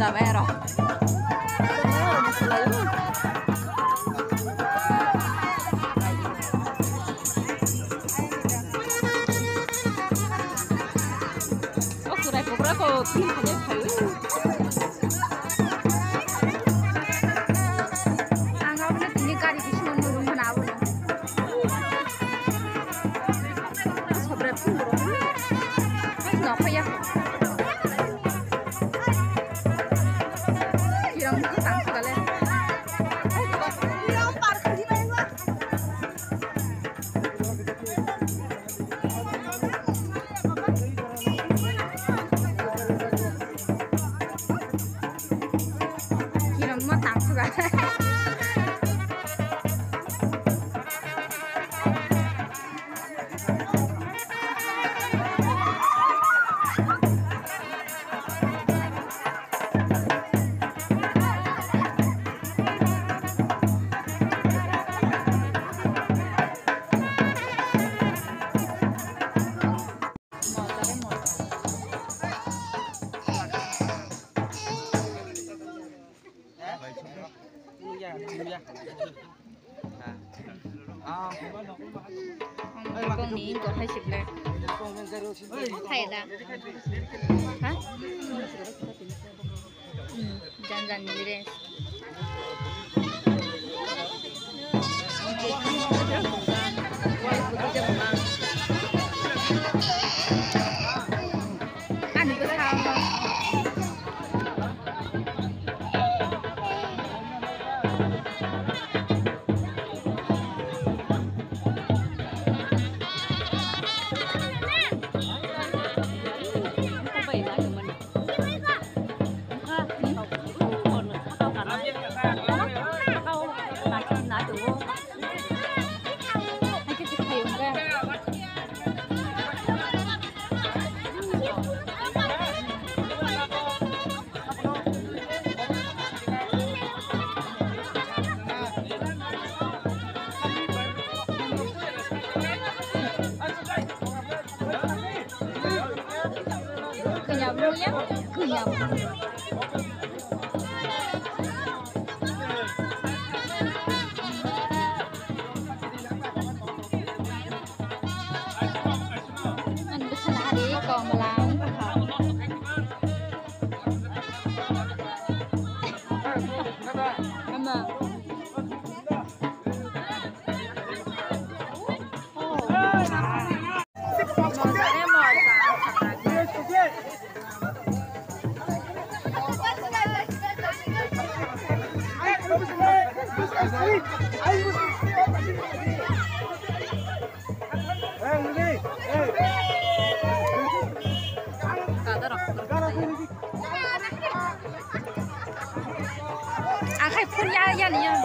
Dạ mẹ rồi. Cô tìm thấy thử ang ako na tinikari di sino mo manaw sobra puro no kaya kirang tang sagale con ní có 20 lẻ hay ra hả jangan ni deh ăn cái sao kenyam ya kenyam ăn bữa sáng đi còn mà làm khai phun ya ya này